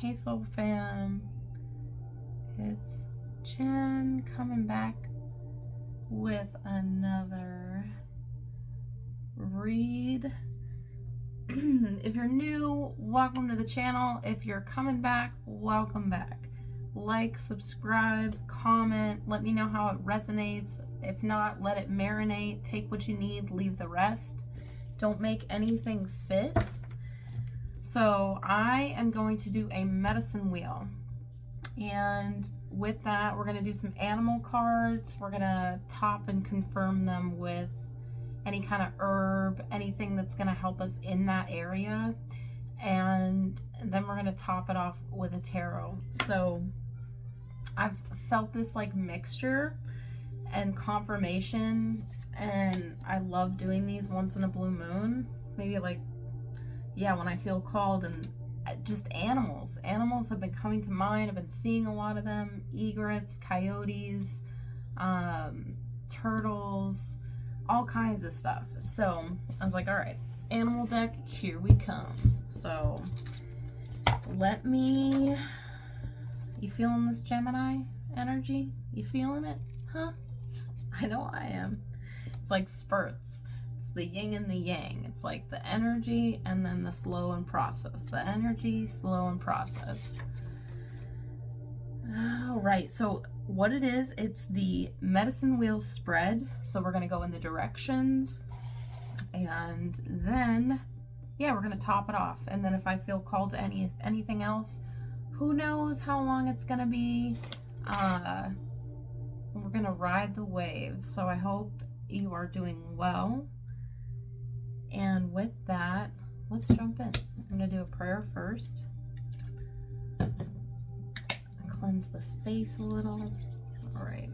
Hey Soul Fam, it's Jen coming back with another read. If you're new, welcome to the channel. If you're coming back, welcome back. Like, subscribe, comment, let me know how it resonates. If not, let it marinate. Take what you need, leave the rest. Don't make anything fit. So I am going to do a medicine wheel. And with that, we're going to do some animal cards. We're going to top and confirm them with any kind of herb, anything that's going to help us in that area. And then we're going to top it off with a tarot. So I've felt this like mixture and confirmation, and I love doing these once in a blue moon. Maybe like, yeah, when I feel called. And just animals have been coming to mind. I've been seeing a lot of them: egrets, coyotes, turtles, all kinds of stuff. So I was like, all right, animal deck, here we come. So you feeling this Gemini energy? You feeling it? Huh? I know I am. It's like spurts. It's the yin and the yang. It's like the energy and then the slow and process. The energy, slow and process. All right, so what it is, it's the medicine wheel spread. So we're going to go in the directions, and then, yeah, we're going to top it off. And then if I feel called to anything else, who knows how long it's going to be. We're going to ride the wave. So I hope you are doing well. And with that, let's jump in. I'm going to do a prayer first. Cleanse the space a little. All right.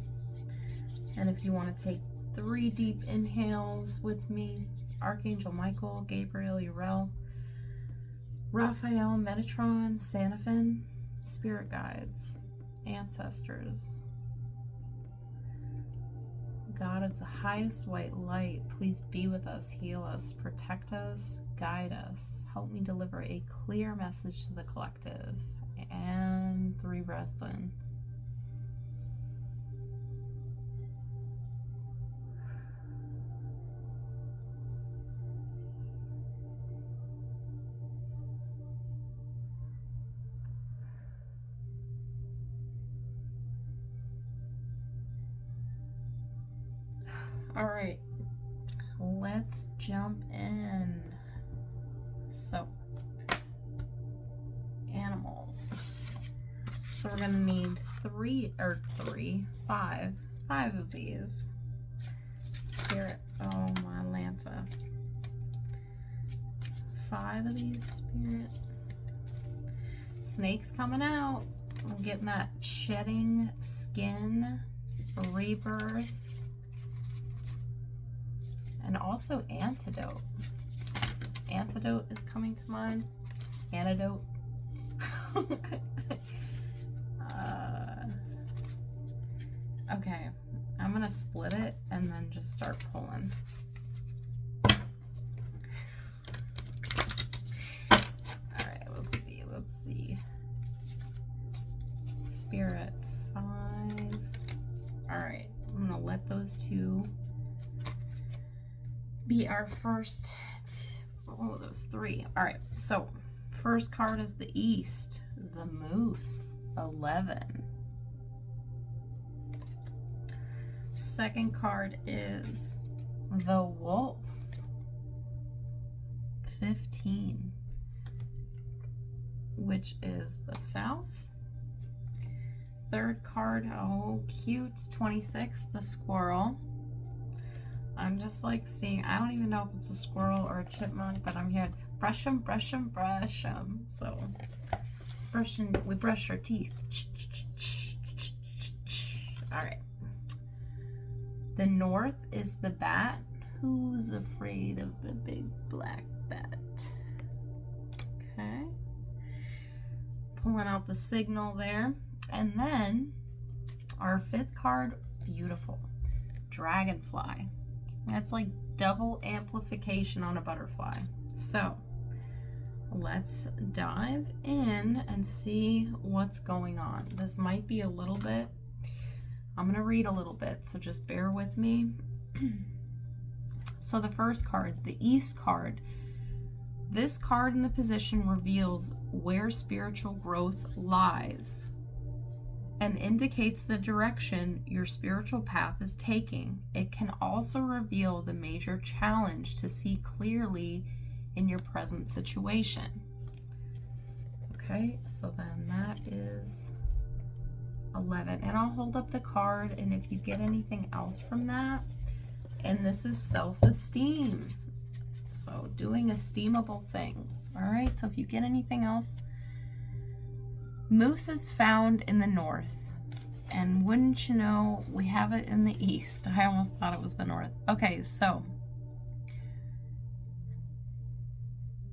And if you want to take 3 deep inhales with me, Archangel Michael, Gabriel, Uriel, Raphael, Metatron, Sanafin, spirit guides, ancestors, God of the highest white light, please be with us, heal us, protect us, guide us. Help me deliver a clear message to the collective. And 3 breaths in. All right, let's jump in. So, animals. So we're gonna need 5 of these. Spirit, oh my Lanta. 5 of these, spirit. Snakes coming out. I'm getting that shedding skin, rebirth. And also antidote. Antidote is coming to mind. Antidote. Okay, I'm gonna split it and then just start pulling. Alright, let's see. Spirit, 5. Alright, I'm gonna let those 2 be our first. Oh, those 3. All right, so first card is the East, the Moose, 11. Second card is the Wolf, 15, which is the South. Third card, oh cute, 26, the Squirrel. I'm just like seeing, I don't even know if it's a squirrel or a chipmunk, but I'm hearing brush 'em, brush 'em, brush 'em. So we brush our teeth. All right. The North is the Bat. Who's afraid of the big black bat? Okay. Pulling out the signal there. And then our 5th card, beautiful. Dragonfly. That's like double amplification on a butterfly. So let's dive in and see what's going on. This might be a little bit, I'm going to read a little bit, so just bear with me. So the first card, the East card. This card in the position reveals where spiritual growth lies and indicates the direction your spiritual path is taking. It can also reveal the major challenge to see clearly in your present situation. Okay, so then that is 11. And I'll hold up the card, and if you get anything else from that, and this is self-esteem. So doing esteemable things. All right, so if you get anything else, moose is found in the north, and wouldn't you know, we have it in the east. I almost thought it was the north. Okay, so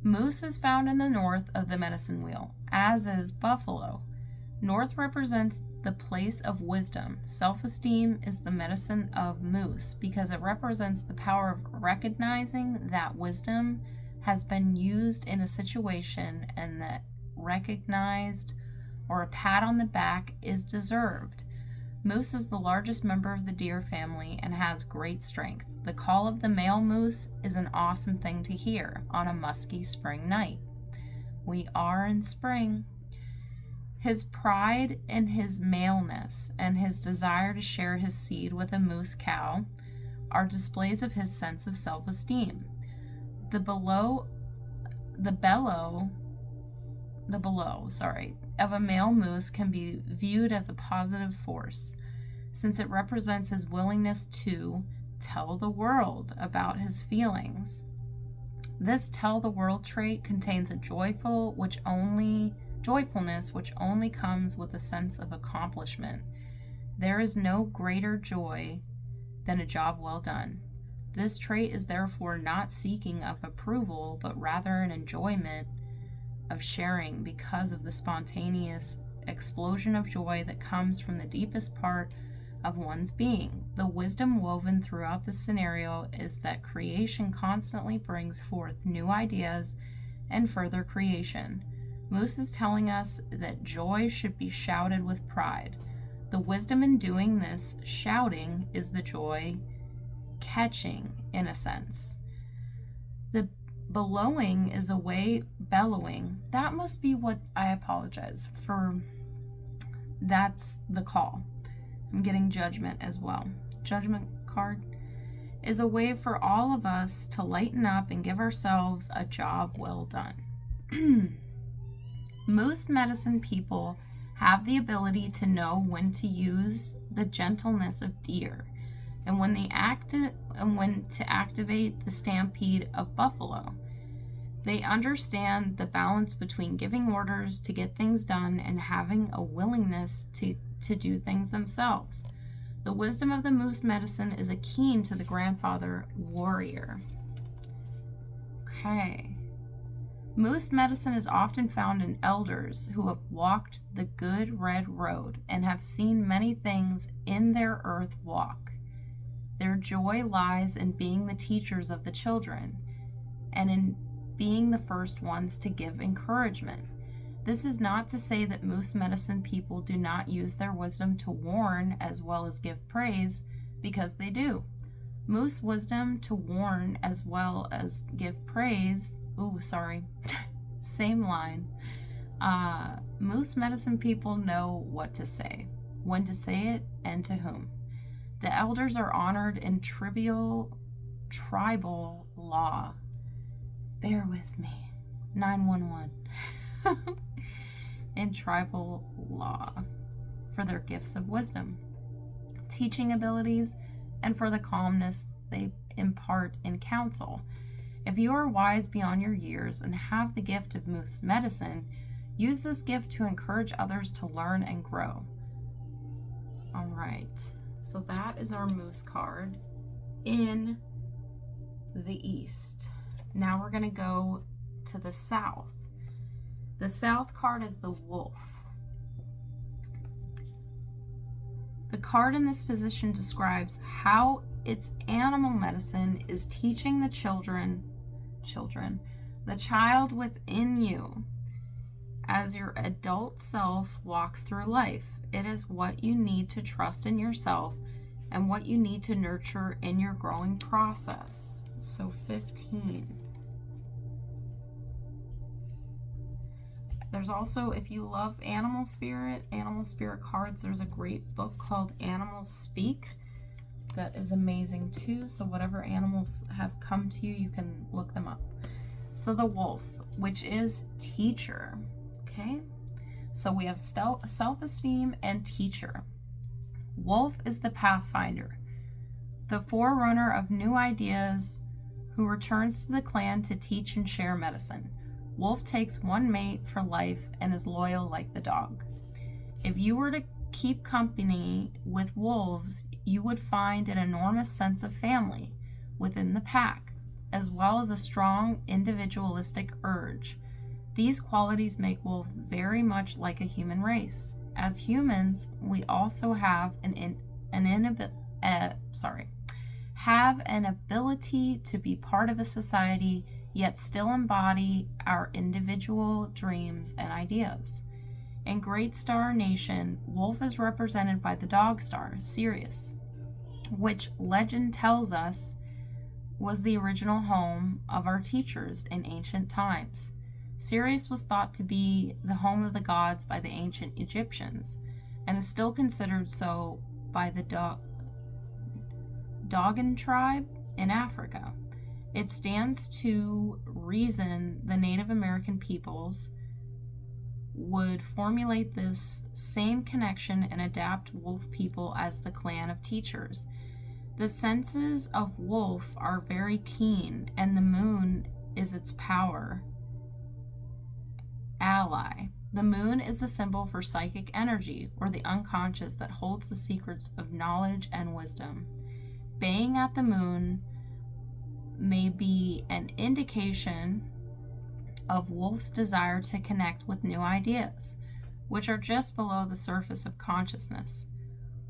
moose is found in the north of the medicine wheel, as is buffalo. North represents the place of wisdom. Self-esteem is the medicine of moose because it represents the power of recognizing that wisdom has been used in a situation and that recognized or a pat on the back is deserved. Moose is the largest member of the deer family and has great strength. The call of the male moose is an awesome thing to hear on a musky spring night. We are in spring. His pride in his maleness and his desire to share his seed with a moose cow are displays of his sense of self-esteem. The bellow of a male moose can be viewed as a positive force, since it represents his willingness to tell the world about his feelings. This tell the world trait contains a joyfulness which only comes with a sense of accomplishment. There is no greater joy than a job well done. This trait is therefore not seeking of approval, but rather an enjoyment of sharing because of the spontaneous explosion of joy that comes from the deepest part of one's being. The wisdom woven throughout this scenario is that creation constantly brings forth new ideas and further creation. Moose is telling us that joy should be shouted with pride. The wisdom in doing this shouting is the joy catching, in a sense. The bellowing is a way, bellowing, that must be what, I apologize for, that's the call. I'm getting judgment as well. Judgment card is a way for all of us to lighten up and give ourselves a job well done. Moose medicine people have the ability to know when to use the gentleness of deer and when to activate the stampede of buffalo. They understand the balance between giving orders to get things done and having a willingness to do things themselves. The wisdom of the moose medicine is akin to the grandfather warrior. Okay. Moose medicine is often found in elders who have walked the good red road and have seen many things in their earth walk. Their joy lies in being the teachers of the children and in being the first ones to give encouragement. This is not to say that moose medicine people do not use their wisdom to warn as well as give praise, because they do. Moose wisdom to warn as well as give praise. Same line. Moose medicine people know what to say, when to say it, and to whom. The elders are honored in tribal law. Bear with me. 911. In tribal law for their gifts of wisdom, teaching abilities, and for the calmness they impart in counsel. If you are wise beyond your years and have the gift of moose medicine, use this gift to encourage others to learn and grow. All right, so that is our moose card in the east. Now we're going to go to the south. The south card is the wolf. The card in this position describes how its animal medicine is teaching the children the child within you as your adult self walks through life. It is what you need to trust in yourself and what you need to nurture in your growing process. So 15. There's also, if you love animal spirit cards, there's a great book called Animals Speak that is amazing too. So whatever animals have come to you, you can look them up. So the wolf, which is teacher. Okay, so we have self-esteem and teacher. Wolf is the pathfinder, the forerunner of new ideas, who returns to the clan to teach and share medicine. Wolf takes one mate for life and is loyal like the dog. If you were to keep company with wolves, you would find an enormous sense of family within the pack, as well as a strong individualistic urge. These qualities make wolf very much like a human race. As humans, we also have an ability to be part of a society, yet still embody our individual dreams and ideas. In Great Star Nation, wolf is represented by the dog star, Sirius, which legend tells us was the original home of our teachers in ancient times. Sirius was thought to be the home of the gods by the ancient Egyptians, and is still considered so by the Dogon tribe in Africa. It stands to reason the Native American peoples would formulate this same connection and adapt wolf people as the clan of teachers. The senses of wolf are very keen, and the moon is its power ally. The moon is the symbol for psychic energy, or the unconscious that holds the secrets of knowledge and wisdom. Baying at the moon may be an indication of wolf's desire to connect with new ideas, which are just below the surface of consciousness.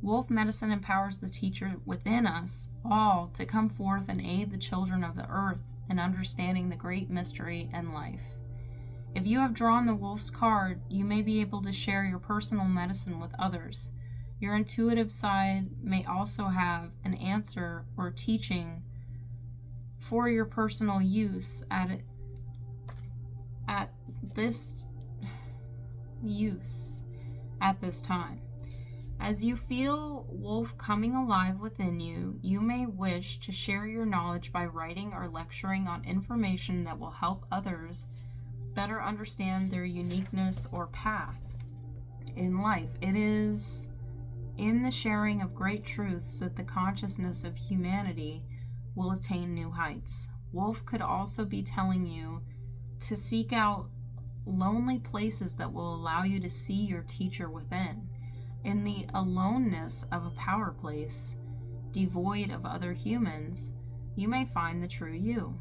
Wolf medicine empowers the teacher within us all to come forth and aid the children of the earth in understanding the great mystery in life. If you have drawn the wolf's card, you may be able to share your personal medicine with others. Your intuitive side may also have an answer or teaching for your personal use at this time. As you feel wolf coming alive within you, you may wish to share your knowledge by writing or lecturing on information that will help others better understand their uniqueness or path in life. It is in the sharing of great truths that the consciousness of humanity will attain new heights. Wolf could also be telling you to seek out lonely places that will allow you to see your teacher within. In the aloneness of a power place, devoid of other humans, you may find the true you.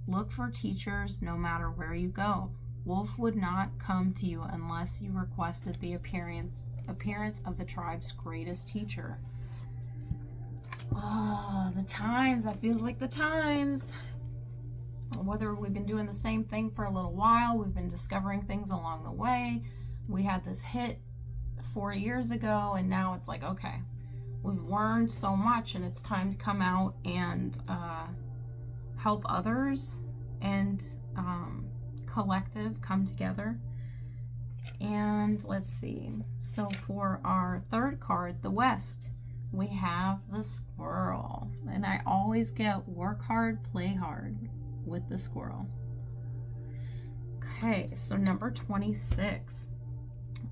Look for teachers no matter where you go. Wolf would not come to you unless you requested the appearance of the tribe's greatest teacher. Oh, the times. That feels like the times. Whether we've been doing the same thing for a little while, we've been discovering things along the way. We had this hit 4 years ago, and now it's like, okay, we've learned so much, and it's time to come out and help others and collective come together. And let's see. So for our third card, the West, we have the squirrel. And I always get work hard, play hard with the squirrel. Okay, so number 26.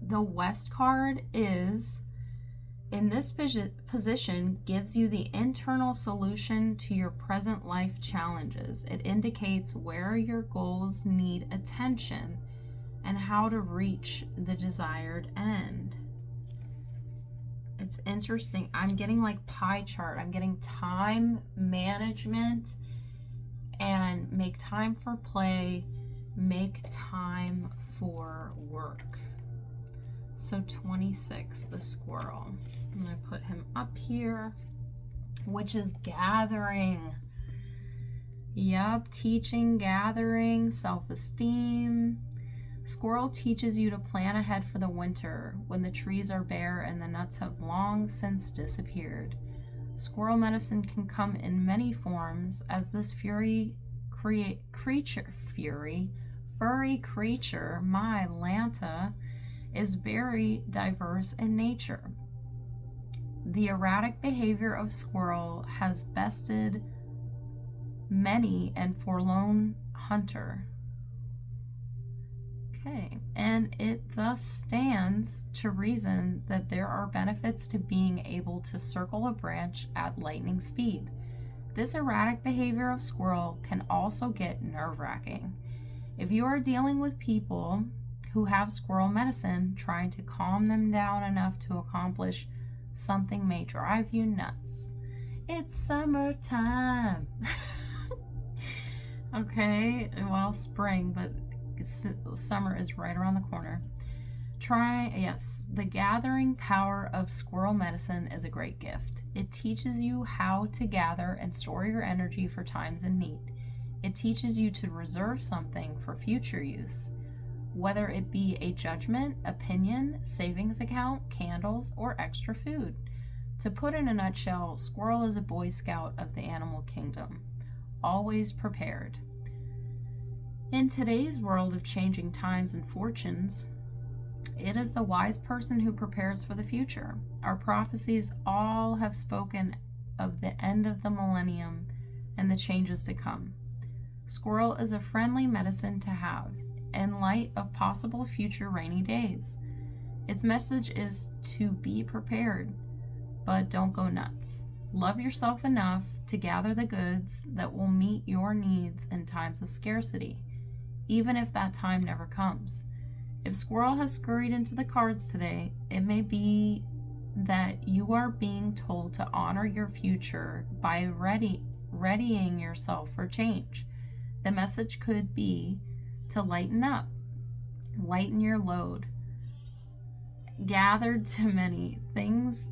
The West card is, in this position, gives you the internal solution to your present life challenges. It indicates where your goals need attention and how to reach the desired end. It's interesting. I'm getting like pie chart. I'm getting time management and make time for play, make time for work. So 26, the squirrel. I'm going to put him up here, which is gathering. Yup, teaching, gathering, self-esteem. Squirrel teaches you to plan ahead for the winter when the trees are bare and the nuts have long since disappeared. Squirrel medicine can come in many forms, as this furry creature, my Lanta, is very diverse in nature. The erratic behavior of squirrel has bested many and forlorn hunter. Okay, and it thus stands to reason that there are benefits to being able to circle a branch at lightning speed. This erratic behavior of squirrel can also get nerve-wracking. If you are dealing with people who have squirrel medicine, trying to calm them down enough to accomplish something may drive you nuts. It's summertime. Okay, well, spring, but summer is right around the corner. The gathering power of squirrel medicine is a great gift. It teaches you how to gather and store your energy for times in need. It teaches you to reserve something for future use, whether it be a judgment, opinion, savings account, candles, or extra food. To put in a nutshell, squirrel is a Boy Scout of the animal kingdom, always prepared. In today's world of changing times and fortunes, it is the wise person who prepares for the future. Our prophecies all have spoken of the end of the millennium and the changes to come. Squirrel is a friendly medicine to have in light of possible future rainy days. Its message is to be prepared, but don't go nuts. Love yourself enough to gather the goods that will meet your needs in times of scarcity, even if that time never comes. If squirrel has scurried into the cards today, it may be that you are being told to honor your future by readying yourself for change. The message could be to lighten up, lighten your load. Gather too many things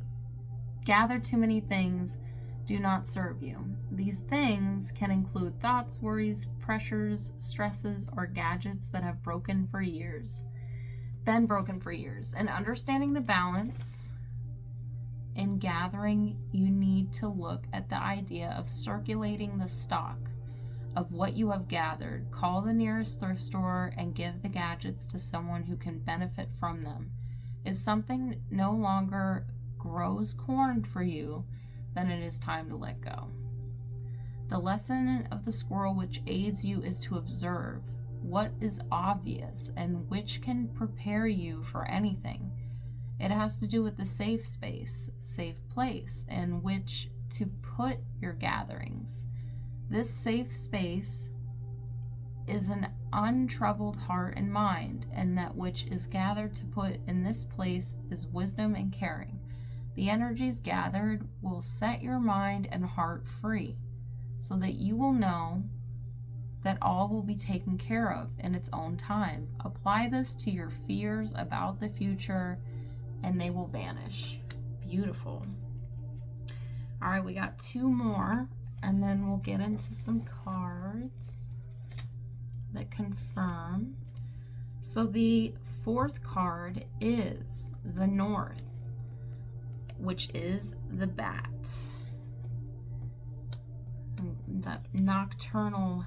do not serve you. These things can include thoughts, worries, pressures, stresses, or gadgets that have been broken for years. And understanding the balance in gathering, you need to look at the idea of circulating the stock of what you have gathered. Call the nearest thrift store and give the gadgets to someone who can benefit from them. If something no longer grows corn for you, then it is time to let go. The lesson of the squirrel which aids you is to observe what is obvious and which can prepare you for anything. It has to do with the safe space, safe place in which to put your gatherings. This safe space is an untroubled heart and mind, and that which is gathered to put in this place is wisdom and caring. The energies gathered will set your mind and heart free, so that you will know that all will be taken care of in its own time. Apply this to your fears about the future, and they will vanish. Beautiful. All right, we got two more, and then we'll get into some cards that confirm. So the fourth card is the North, which is the bat. The nocturnal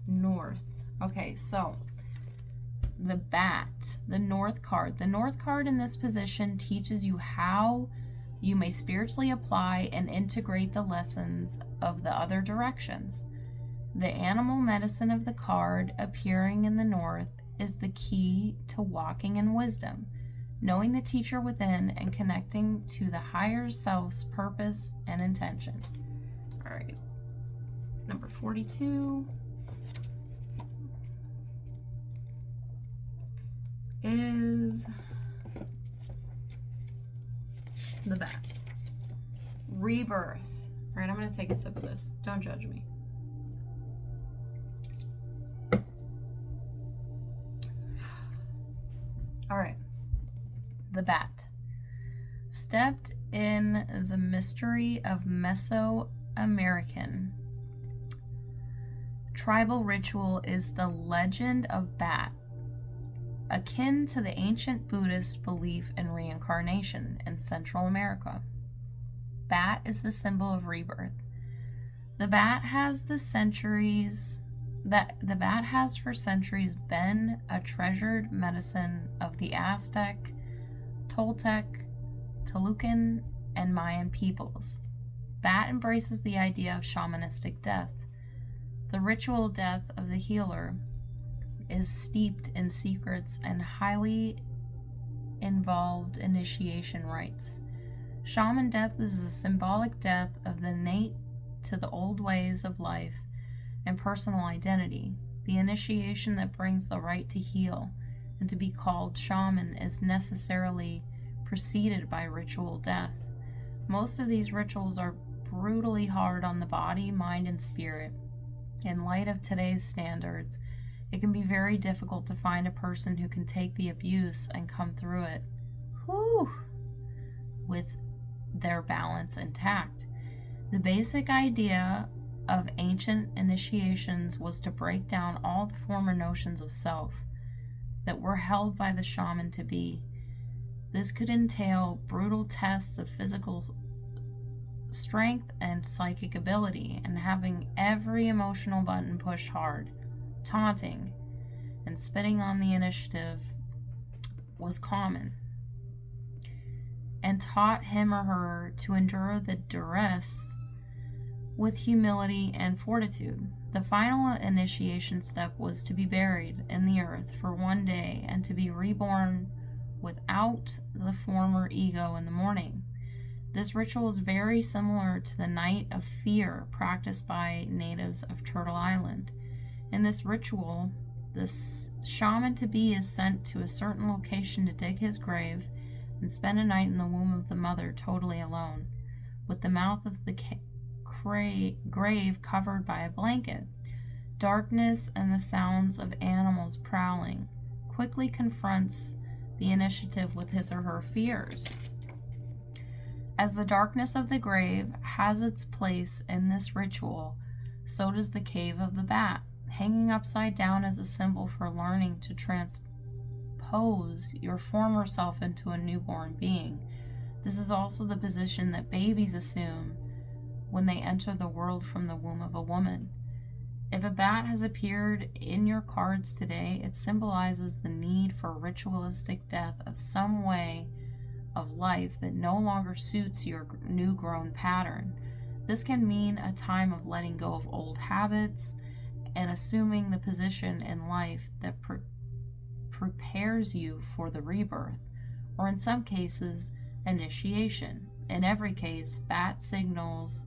North. Okay, so the bat, the North card. The North card in this position teaches you how you may spiritually apply and integrate the lessons of the other directions. The animal medicine of the card appearing in the North is the key to walking in wisdom, knowing the teacher within and connecting to the higher self's purpose and intention. All right, number 42 is the bat. Rebirth. All right, I'm going to take a sip of this. Don't judge me. All right. The bat. Stepped in the mystery of Mesoamerican. Tribal ritual is the legend of Bat, akin to the ancient Buddhist belief in reincarnation in Central America. Bat is the symbol of rebirth. The bat has for centuries been a treasured medicine of the Aztec, Toltec, Tolucan, and Mayan peoples. Bat embraces the idea of shamanistic death. The ritual death of the healer is steeped in secrets and highly involved initiation rites. Shaman death is a symbolic death of the innate to the old ways of life and personal identity. The initiation that brings the right to heal and to be called shaman is necessarily preceded by ritual death. Most of these rituals are brutally hard on the body, mind, and spirit. In light of today's standards, it can be very difficult to find a person who can take the abuse and come through it with their balance intact. The basic idea of ancient initiations was to break down all the former notions of self that were held by the shaman to be. This could entail brutal tests of physical strength and psychic ability, and having every emotional button pushed hard. Taunting and spitting on the initiative was common, and taught him or her to endure the duress with humility and fortitude. The final initiation step was to be buried in the earth for one day and to be reborn without the former ego in the morning. This ritual is very similar to the Night of Fear practiced by natives of Turtle Island. In this ritual, the shaman-to-be is sent to a certain location to dig his grave and spend a night in the womb of the mother totally alone, with the mouth of the grave covered by a blanket. Darkness and the sounds of animals prowling quickly confronts the initiative with his or her fears. As the darkness of the grave has its place in this ritual, so does the cave of the bat, hanging upside down as a symbol for learning to transpose your former self into a newborn being. This is also the position that babies assume when they enter the world from the womb of a woman. If a bat has appeared in your cards today, it symbolizes the need for ritualistic death of some way of life that no longer suits your new grown pattern. This can mean a time of letting go of old habits and assuming the position in life that prepares you for the rebirth, or in some cases, initiation. In every case, bat signals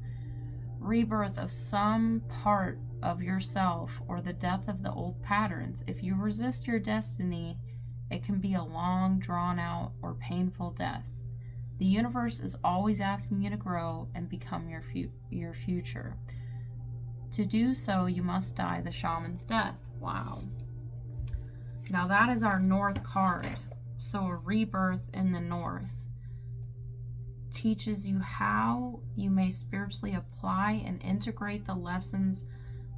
rebirth of some part of yourself or the death of the old patterns. If you resist your destiny, it can be a long, drawn-out, or painful death. The universe is always asking you to grow and become your future. To do so, you must die the shaman's death. Wow. Now that is our North card. So a rebirth in the North teaches you how you may spiritually apply and integrate the lessons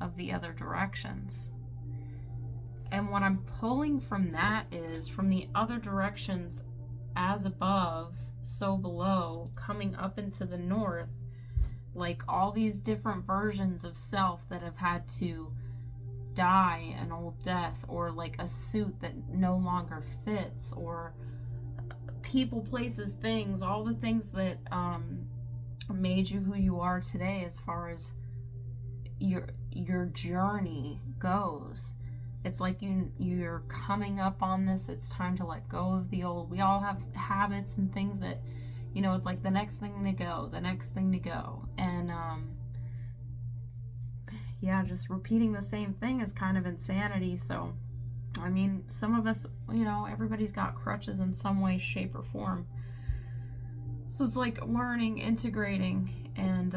of the other directions. And what I'm pulling from that is from the other directions, as above, so below, coming up into the North, like all these different versions of self that have had to die an old death, or like a suit that no longer fits, or people, places, things, all the things that made you who you are today as far as your journey goes. It's like you're coming up on this. It's time to let go of the old. We all have habits and things that, it's like the next thing to go, And just repeating the same thing is kind of insanity. So, I mean, some of us, everybody's got crutches in some way, shape, or form. So it's like learning, integrating, and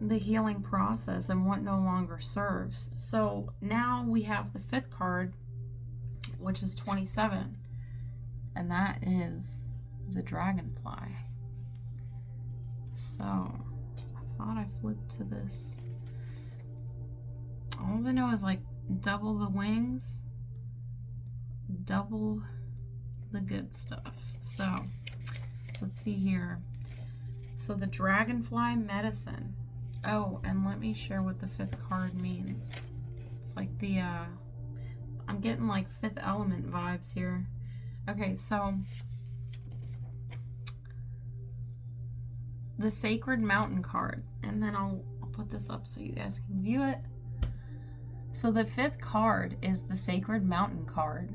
the healing process and what no longer serves. So now we have the fifth card, which is 27, and that is the dragonfly. So I thought I flipped to this. All I know is like double the wings, double the good stuff. So let's see here. So the dragonfly medicine. Oh, and let me share what the 5th card means. It's like the I'm getting like 5th element vibes here. Okay, so the sacred mountain card, and then I'll put this up so you guys can view it. So the 5th card is the sacred mountain card.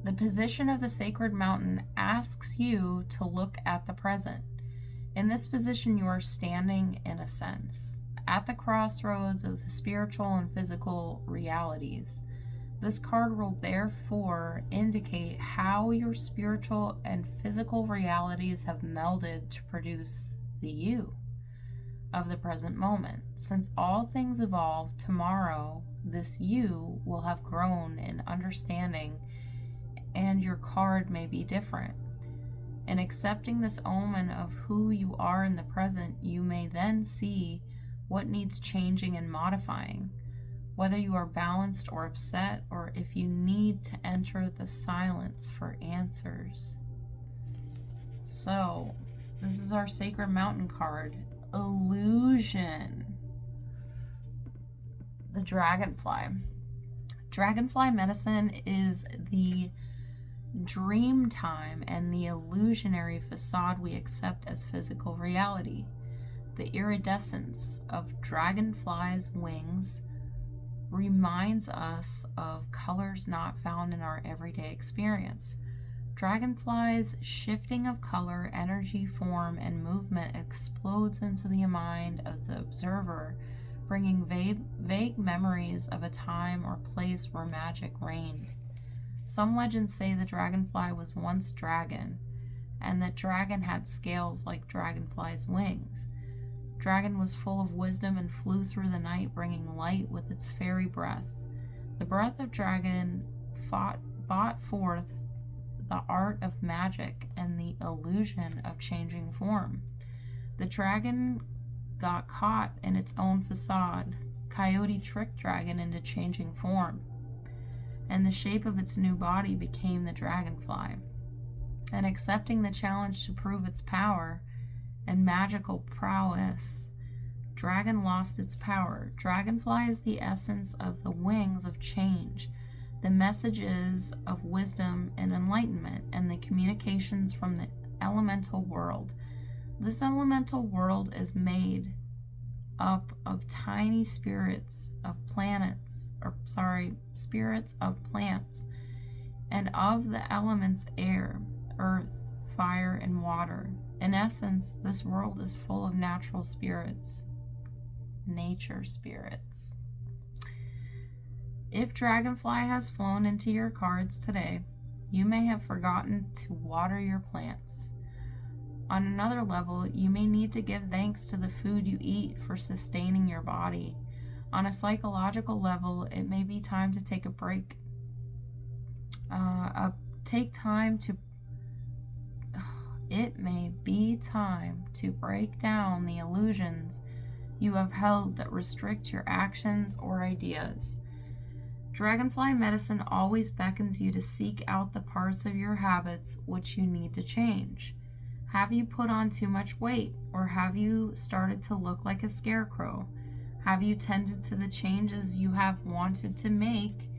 The position of the sacred mountain asks you to look at the present. In this position, you are standing, in a sense, at the crossroads of the spiritual and physical realities. This card will therefore indicate how your spiritual and physical realities have melded to produce the you of the present moment. Since all things evolve, tomorrow this you will have grown in understanding, and your card may be different. In accepting this omen of who you are in the present, you may then see what needs changing and modifying, whether you are balanced or upset, or if you need to enter the silence for answers. So, this is our sacred mountain card. Illusion. The dragonfly. Dragonfly medicine is the dream time and the illusionary facade we accept as physical reality. The iridescence of dragonflies' wings reminds us of colors not found in our everyday experience. Dragonflies' shifting of color, energy, form, and movement explodes into the mind of the observer, bringing vague memories of a time or place where magic reigned. Some legends say the dragonfly was once dragon, and that dragon had scales like dragonfly's wings. Dragon was full of wisdom and flew through the night, bringing light with its fairy breath. The breath of dragon brought forth the art of magic and the illusion of changing form. The dragon got caught in its own facade. Coyote tricked dragon into changing form, and the shape of its new body became the dragonfly. And accepting the challenge to prove its power and magical prowess, dragon lost its power. Dragonfly is the essence of the wings of change, the messages of wisdom and enlightenment, and the communications from the elemental world. This elemental world is made up of tiny spirits of spirits of plants, and of the elements air, earth, fire, and water. In essence, this world is full of natural spirits, nature spirits. If dragonfly has flown into your cards today, you may have forgotten to water your plants. On another level, you may need to give thanks to the food you eat for sustaining your body. On a psychological level, it may be time to take a break. It may be time to break down the illusions you have held that restrict your actions or ideas. Dragonfly medicine always beckons you to seek out the parts of your habits which you need to change. Have you put on too much weight, or have you started to look like a scarecrow? Have you tended to the changes you have wanted to make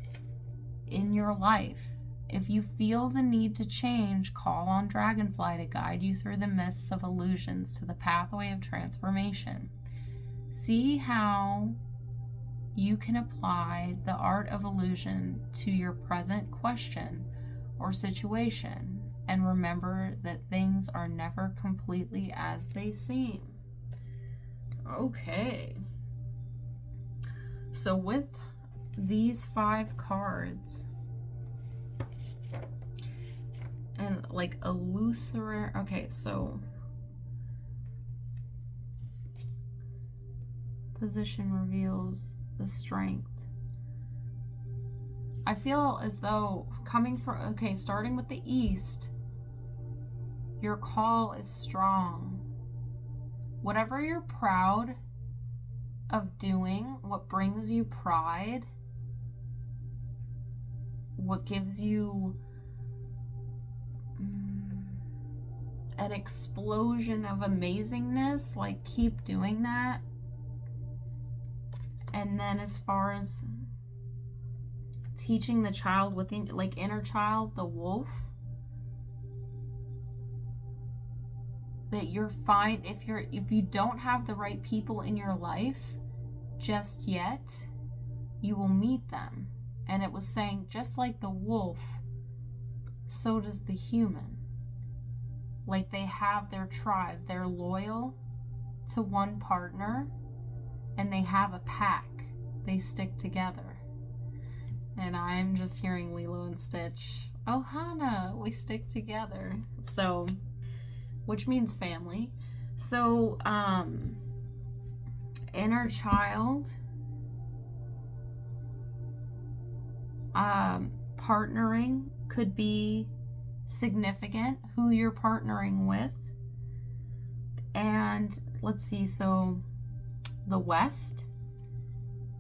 in your life? If you feel the need to change, call on Dragonfly to guide you through the mists of illusions to the pathway of transformation. See how you can apply the art of illusion to your present question or situation, and remember that things are never completely as they seem. Okay. So with these 5 cards, and like illusory, okay, so position reveals the strength. I feel as though starting with the east, your call is strong. Whatever you're proud of doing, what brings you pride, what gives you an explosion of amazingness, like keep doing that. And then as far as teaching the child within, like inner child, the wolf, that you're fine if you don't have the right people in your life just yet, you will meet them. And it was saying, just like the wolf, so does the human. Like they have their tribe, they're loyal to one partner, and they have a pack, they stick together. And I'm just hearing Lilo and Stitch, oh Hannah, we stick together. So, which means family. So, inner child, partnering could be significant, who you're partnering with. And let's see, so the West,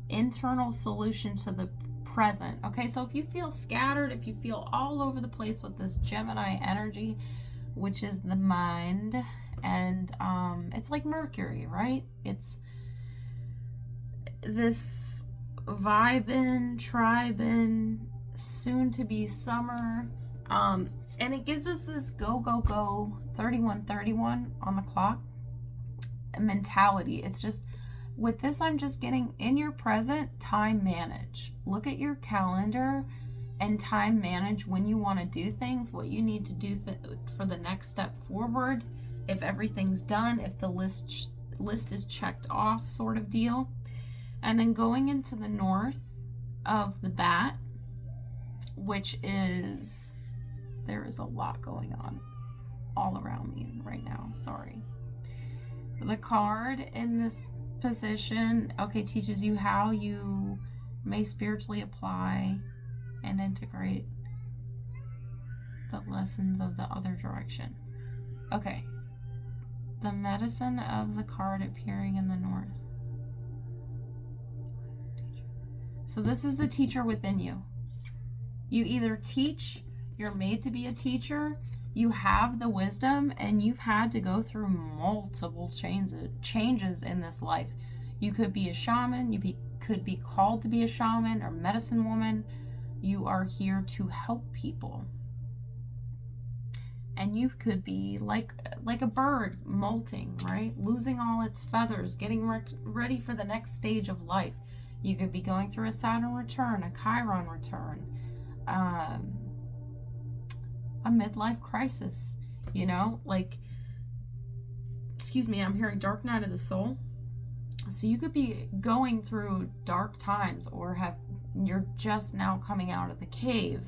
internal solution to the present. Okay, so if you feel scattered, if you feel all over the place with this Gemini energy, which is the mind, and it's like Mercury, right? It's this vibin', tribin', soon to be summer, and it gives us this go, go, go, 3131 on the clock mentality. It's just, with this, I'm just getting in your present, time manage. Look at your calendar and time manage when you want to do things, what you need to do for the next step forward, if everything's done, if the list is checked off, sort of deal. And then going into the north of the bat, which is, there is a lot going on all around me right now, sorry. The card in this position, okay, teaches you how you may spiritually apply and integrate the lessons of the other direction. Okay, the medicine of the card appearing in the north. So this is the teacher within you. You either teach, you're made to be a teacher, you have the wisdom, and you've had to go through multiple changes in this life. You could be a shaman, could be called to be a shaman or medicine woman. You are here to help people. And you could be like a bird molting, right? Losing all its feathers, getting ready for the next stage of life. You could be going through a Saturn return, a Chiron return, a midlife crisis, you know, like, excuse me, I'm hearing dark night of the soul. So you could be going through dark times, or you're just now coming out of the cave.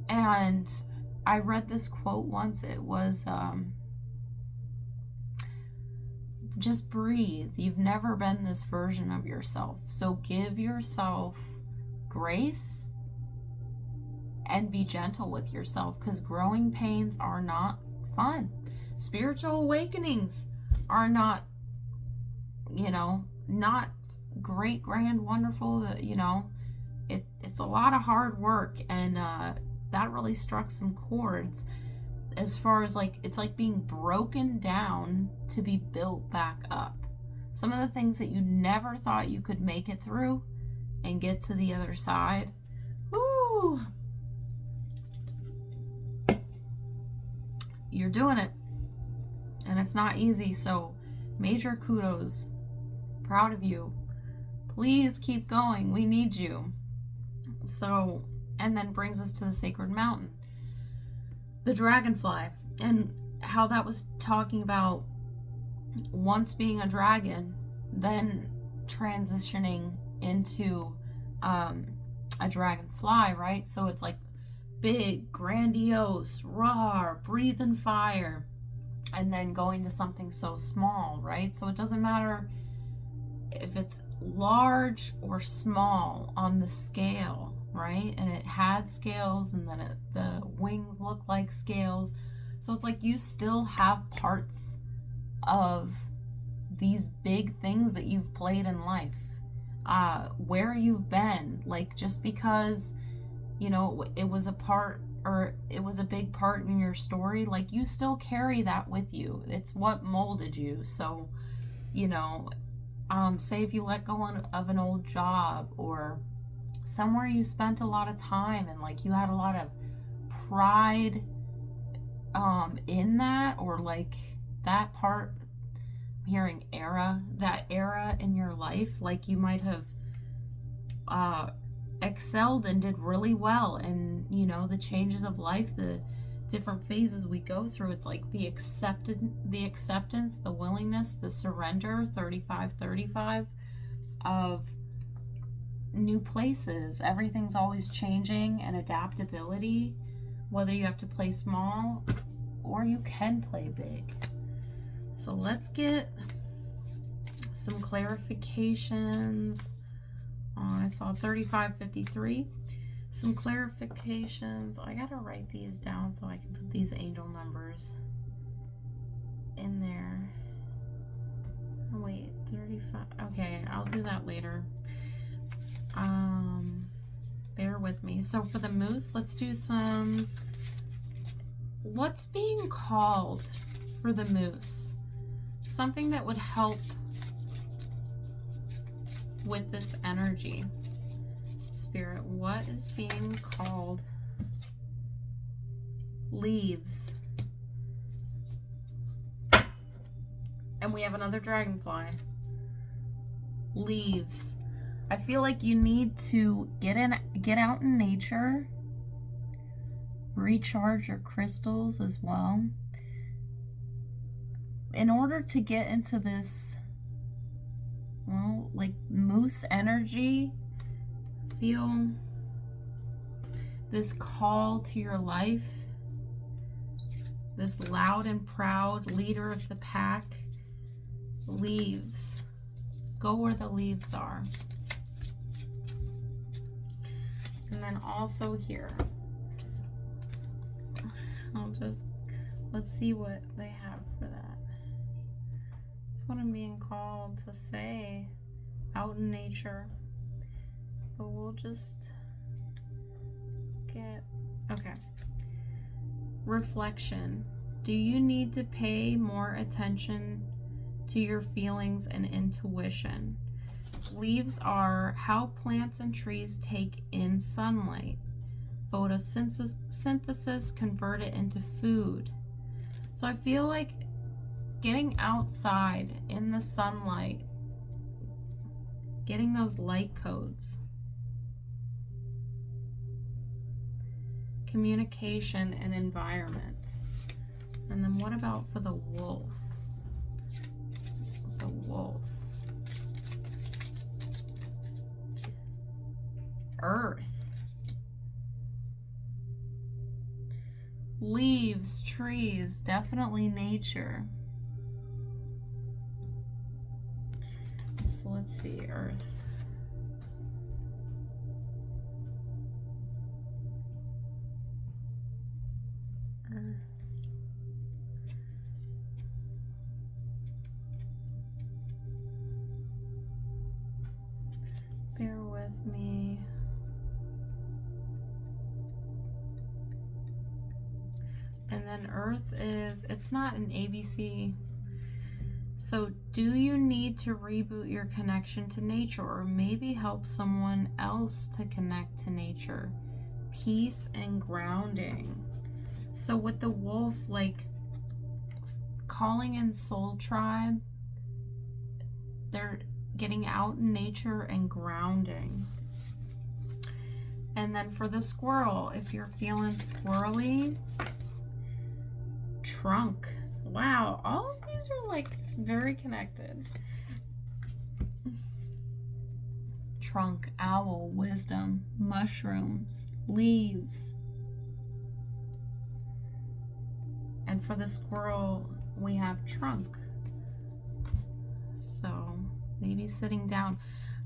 And I read this quote once. It was, just breathe. You've never been this version of yourself. So give yourself grace and be gentle with yourself, because growing pains are not fun. Spiritual awakenings are not, not great, grand, wonderful. It's a lot of hard work, and that really struck some chords as far as it's like being broken down to be built back up. Some of the things that you never thought you could make it through and get to the other side. Woo! You're doing it. And it's not easy, so major kudos. Proud of you. Please keep going. We need you. So, and then brings us to the sacred mountain. The dragonfly, and how that was talking about once being a dragon, then transitioning into a dragonfly, right? So it's like big, grandiose, raw, breathing fire, and then going to something so small, right? So it doesn't matter if it's large or small on the scale, right? And it had scales, and then the wings look like scales. So it's like you still have parts of these big things that you've played in life, where you've been. Like, just because, you know, it was a part, or it was a big part in your story, like, you still carry that with you. It's what molded you. So, you know, say if you let go of an old job, or somewhere you spent a lot of time and like you had a lot of pride in that, or like that part, I'm hearing that era in your life, like you might have excelled and did really well. And you know, the changes of life, the different phases we go through, it's like the acceptance, the willingness, the surrender, 35 of new places. Everything's always changing, and adaptability, whether you have to play small or you can play big. So let's get some clarifications. I saw 3553. Some clarifications. I gotta write these down so I can put these angel numbers in there. Wait, 35. Okay, I'll do that later. Bear with me. So for the moose, let's do some, what's being called for the moose? Something that would help with this energy. Spirit, what is being called? Leaves. And we have another dragonfly. Leaves. I feel like you need to get out in nature, recharge your crystals as well, in order to get into this, well, like moose energy. Feel this call to your life, this loud and proud leader of the pack. Leaves. Go where the leaves are. And then also here, let's see what they have for that. That's what I'm being called to say, out in nature. But we'll just get, okay. Reflection. Do you need to pay more attention to your feelings and intuition? Leaves are how plants and trees take in sunlight. Photosynthesis convert it into food. So I feel like getting outside in the sunlight, getting those light codes. Communication and environment. And then what about for the wolf? The wolf. Earth. Leaves, trees, definitely nature. So let's see, earth. Earth. Bear with me. And then earth is, it's not an ABC. So do you need to reboot your connection to nature, or maybe help someone else to connect to nature? Peace and grounding. So with the wolf, like calling in soul tribe, they're getting out in nature and grounding. And then for the squirrel, if you're feeling squirrely, trunk. Wow, all of these are like very connected. Trunk, owl, wisdom, mushrooms, leaves. And for the squirrel, we have trunk. So maybe sitting down.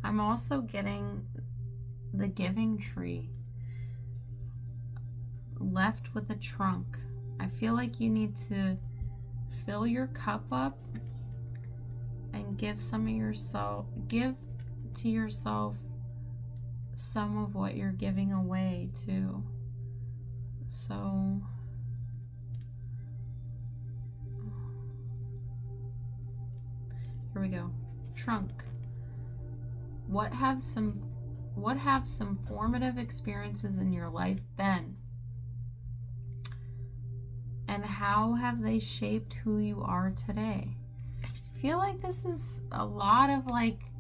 I'm also getting the giving tree. Left with the trunk. I feel like you need to fill your cup up and give to yourself some of what you're giving away too. So here we go. Trunk. What have some formative experiences in your life been? And how have they shaped who you are today? I feel like this is a lot of like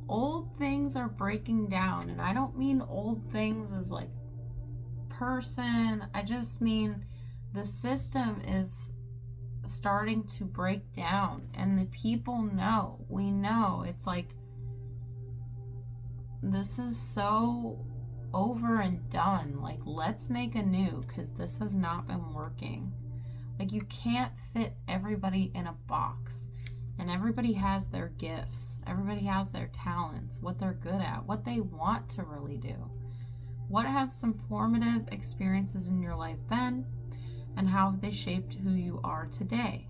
old things are breaking down. And I don't mean old things as like person. I just mean the system is starting to break down. And the people know. We know. It's like this is so over and done. Like, let's make a new, because this has not been working. Like, you can't fit everybody in a box, and everybody has their gifts, everybody has their talents, what they're good at, what they want to really do. What have some formative experiences in your life been, and how have they shaped who you are today?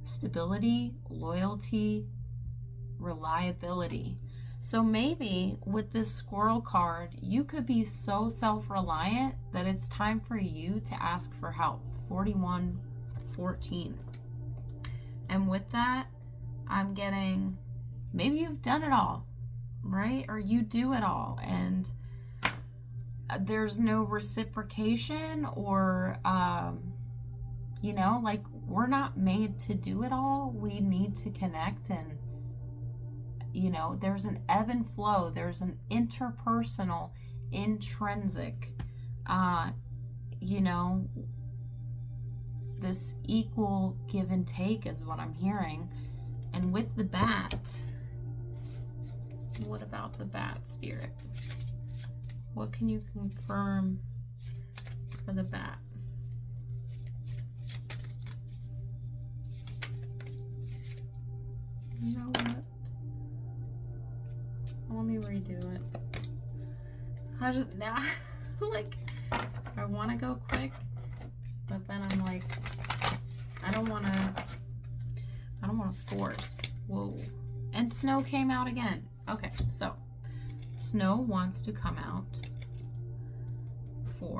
Stability, loyalty, reliability. So maybe with this squirrel card, you could be so self-reliant that it's time for you to ask for help. 4114. And with that, I'm getting, maybe you've done it all, right? Or you do it all, and there's no reciprocation, or you know, like, we're not made to do it all. We need to connect, and you know, there's an ebb and flow. There's an interpersonal, intrinsic, you know, this equal give and take is what I'm hearing. And with the bat, what about the bat, Spirit? What can you confirm for the bat? You know what? Let me redo it. I just now like I want to go quick, but then I'm like I don't want to force. Whoa. And snow came out again. Okay, so snow wants to come out for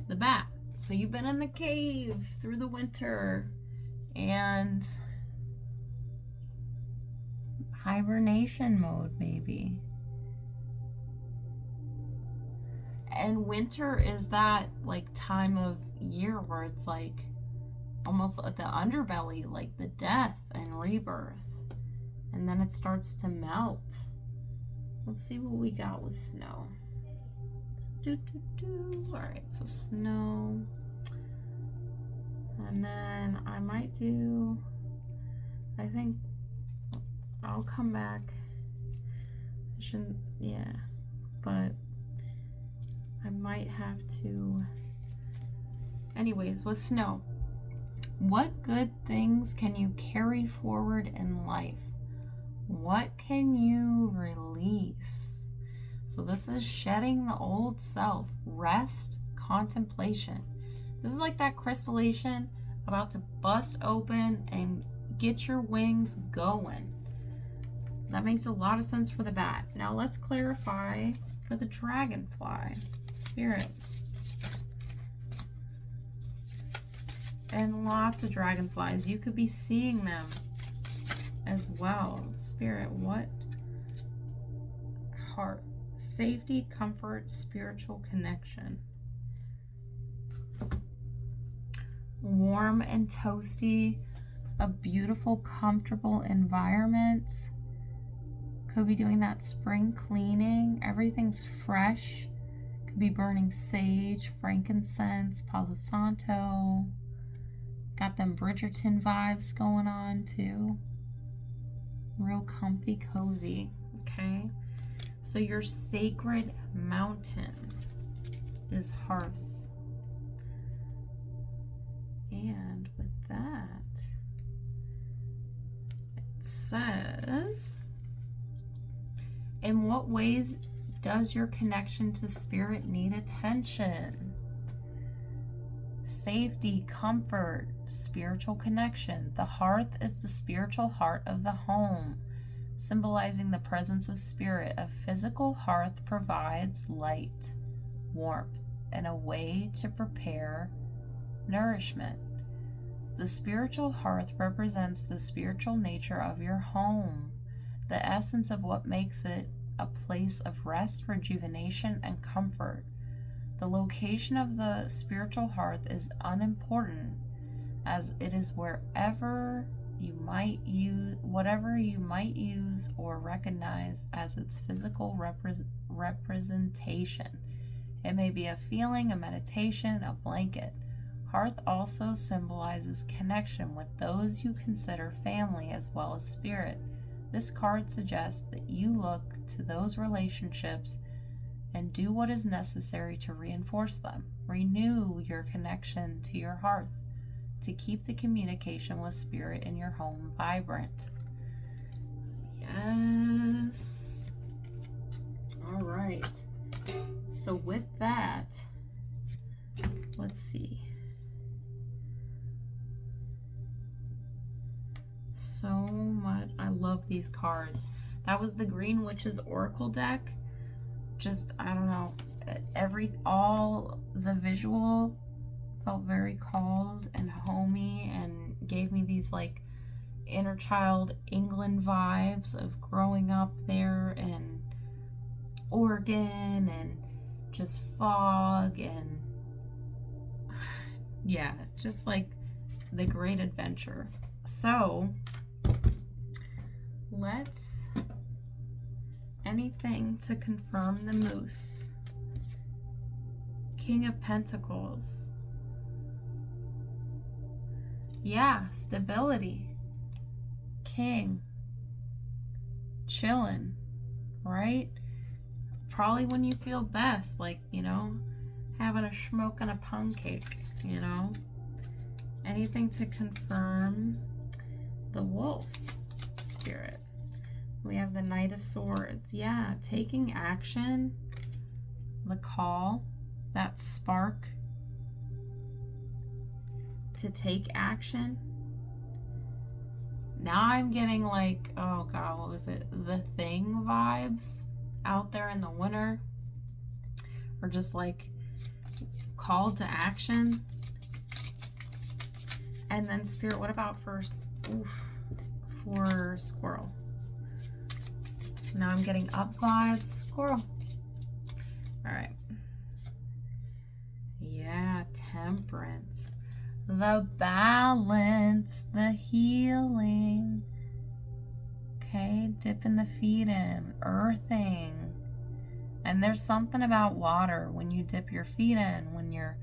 the bat. So you've been in the cave through the winter and hibernation mode maybe. And winter is that like time of year where it's like almost at the underbelly, like the death and rebirth. And then it starts to melt. Let's see what we got with snow. Alright, so snow. And then I might do, I think I'll come back. I shouldn't, yeah, but I might have to. Anyways, with snow, what good things can you carry forward in life? What can you release? So this is shedding the old self, rest, contemplation. This is like that crystallization about to bust open and get your wings going. That makes a lot of sense for the bat. Now let's clarify for the dragonfly. Spirit. And lots of dragonflies. You could be seeing them as well. Spirit, what? Heart. Safety, comfort, spiritual connection. Warm and toasty. A beautiful, comfortable environment. Could be doing that spring cleaning. Everything's fresh. Could be burning sage, frankincense, Palo Santo. Got them Bridgerton vibes going on too. Real comfy, cozy. Okay. So your sacred mountain is hearth. And with that, it says, in what ways does your connection to spirit need attention? safety, comfort, spiritual connection. The hearth is the spiritual heart of the home, symbolizing the presence of spirit. A physical hearth provides light, warmth, and a way to prepare nourishment. The spiritual hearth represents the spiritual nature of your home, the essence of what makes it a place of rest, rejuvenation, and comfort. The location of the spiritual hearth is unimportant, as it is whatever you might use or recognize as its physical representation. It may be a feeling, a meditation, a blanket. Hearth also symbolizes connection with those you consider family as well as spirit. This card suggests that you look to those relationships and do what is necessary to reinforce them. Renew your connection to your hearth to keep the communication with spirit in your home vibrant. Yes. All right. So with that, let's see. So much. I love these cards. That was the Green Witch's Oracle deck. Just, I don't know, all the visual felt very called and homey and gave me these like inner child England vibes of growing up there in Oregon and just fog and yeah, just like the great adventure. So let's anything to confirm the moose. King of Pentacles. Yeah, stability. King. Chilling, right? Probably when you feel best, like, you know, having a smoke and a pancake, you know? Anything to confirm the wolf spirit. We have the Knight of Swords. Yeah, taking action, the call, that spark to take action. Now I'm getting like, oh God, what was it? The Thing vibes out there in the winter. Or just like called to action. And then Spirit, what about for squirrel? Now I'm getting up vibes, squirrel. All right. Yeah, Temperance. The balance, the healing. Okay, dipping the feet in, earthing. And there's something about water when you dip your feet in, when you're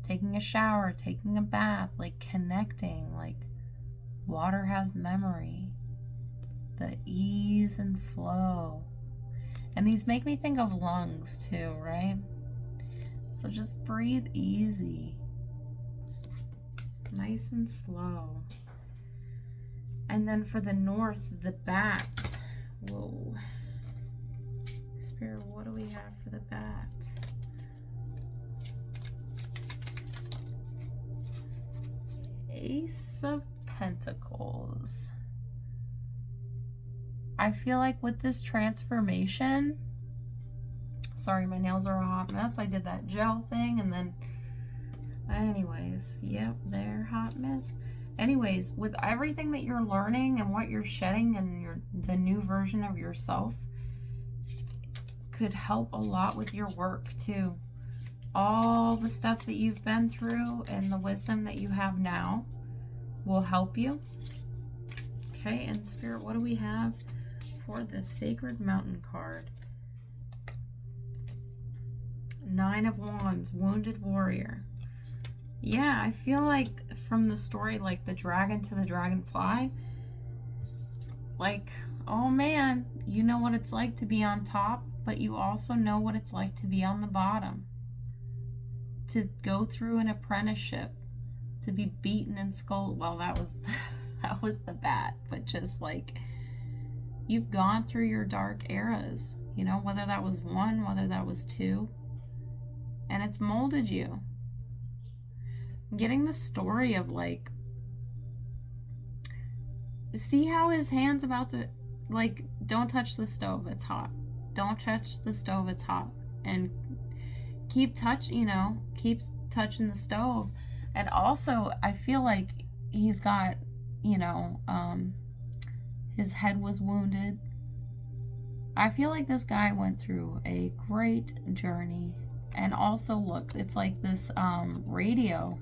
taking a shower, taking a bath, like connecting, like water has memory. The ease and flow. And these make me think of lungs too, right? So just breathe easy. Nice and slow. And then for the north, the bat. Whoa. Spirit, what do we have for the bat? Ace of Pentacles. I feel like with this transformation, sorry, my nails are a hot mess. I did that gel thing and then, anyways, yep, they're hot mess. Anyways, with everything that you're learning and what you're shedding and the new version of yourself could help a lot with your work too. All the stuff that you've been through and the wisdom that you have now will help you. Okay, and Spirit, what do we have for the Sacred Mountain card? Nine of Wands, Wounded Warrior. Yeah, I feel like from the story, like the dragon to the dragonfly, like, oh man, you know what it's like to be on top, but you also know what it's like to be on the bottom. To go through an apprenticeship, to be beaten and scolded. Well, that was the bat, but just like, you've gone through your dark eras, you know, whether that was one, whether that was two, and it's molded you. getting the story of like, see how his hand's about to, like, don't touch the stove, it's hot. Don't touch the stove, it's hot. And keeps touching the stove. And also, I feel like he's got, his head was wounded. I feel like this guy went through a great journey. And also, look, it's like this radio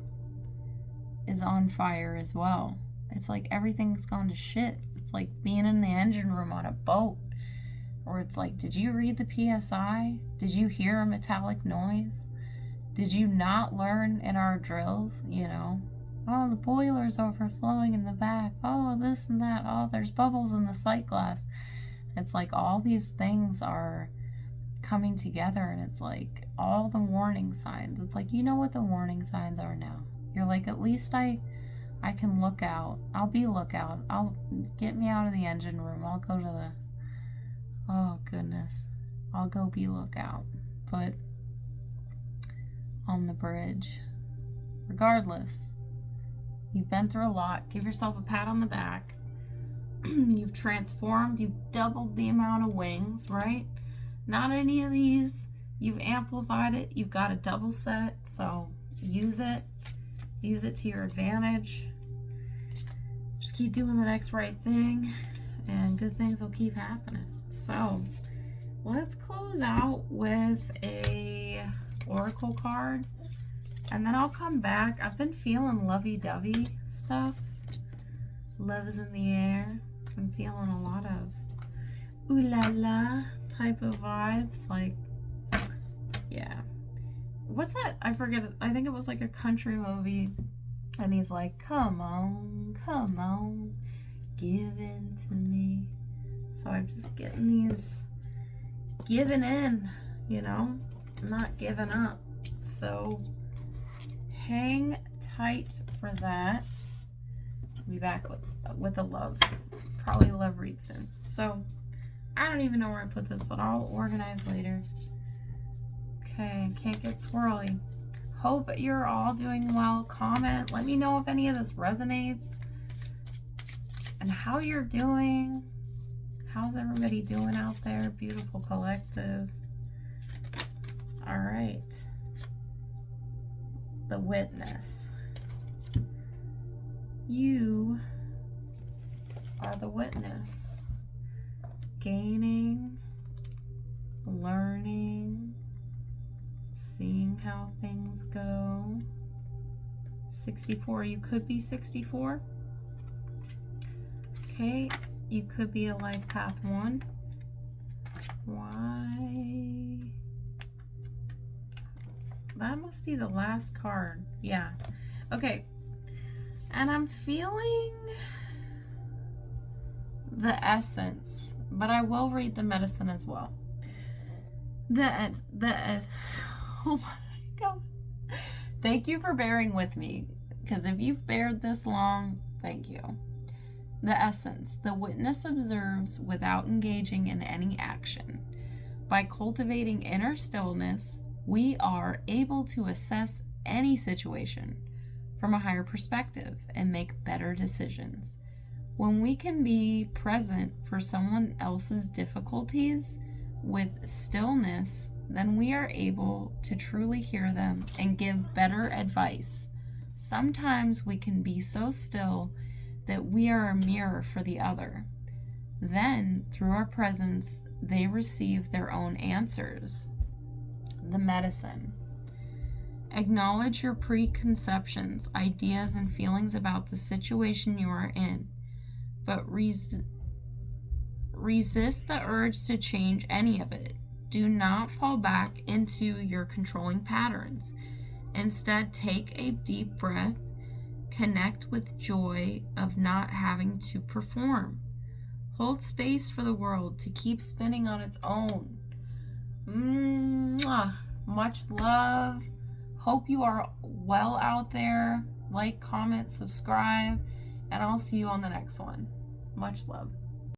is on fire as well. It's like everything's gone to shit. It's like being in the engine room on a boat. Or it's like, did you read the PSI? Did you hear a metallic noise? Did you not learn in our drills, Oh, the boiler's overflowing in the back. Oh, this and that. Oh, there's bubbles in the sight glass. It's like all these things are coming together, and it's like all the warning signs. It's like, you know what the warning signs are now. You're like, at least I can look out. I'll be lookout. I'll get me out of the engine room. I'll go to the, oh goodness, I'll go be lookout. But on the bridge, regardless, you've been through a lot. Give yourself a pat on the back. You've transformed. You've doubled the amount of wings, right? Not any of these. You've amplified it. You've got a double set, so use it. Use it to your advantage. Just keep doing the next right thing, and good things will keep happening. So let's close out with a oracle card, and then I'll come back. I've been feeling lovey-dovey stuff. Love is in the air. I'm feeling a lot of ooh la la type of vibes. Like, yeah. What's that? I forget. I think it was like a country movie. And he's like, come on, give in to me. So I'm just getting these giving in, I'm not giving up. So hang tight for that. I'll be back with a love, probably a love read soon. So I don't even know where I put this, but I'll organize later. Okay, can't get swirly. Hope you're all doing well. Comment. Let me know if any of this resonates and how you're doing. How's everybody doing out there? Beautiful collective. All right. The witness. You are the witness. Gaining, learning, seeing how things go. 64, you could be 64. Okay, you could be a life path 1. Why? That must be the last card. Yeah. Okay. And I'm feeling the essence, but I will read the medicine as well. Oh my God. Thank you for bearing with me, because if you've bared this long, thank you. The essence. The witness observes without engaging in any action. By cultivating inner stillness, we are able to assess any situation from a higher perspective and make better decisions. When we can be present for someone else's difficulties with stillness, then we are able to truly hear them and give better advice. Sometimes we can be so still that we are a mirror for the other. Then, through our presence, they receive their own answers. The medicine. Acknowledge your preconceptions, ideas, and feelings about the situation you are in, but resist the urge to change any of it. Do not fall back into your controlling patterns. Instead, take a deep breath. Connect with joy of not having to perform. Hold space for the world to keep spinning on its own. Much love. Hope you are well out there. Like, comment, subscribe, and I'll see you on the next one. Much love.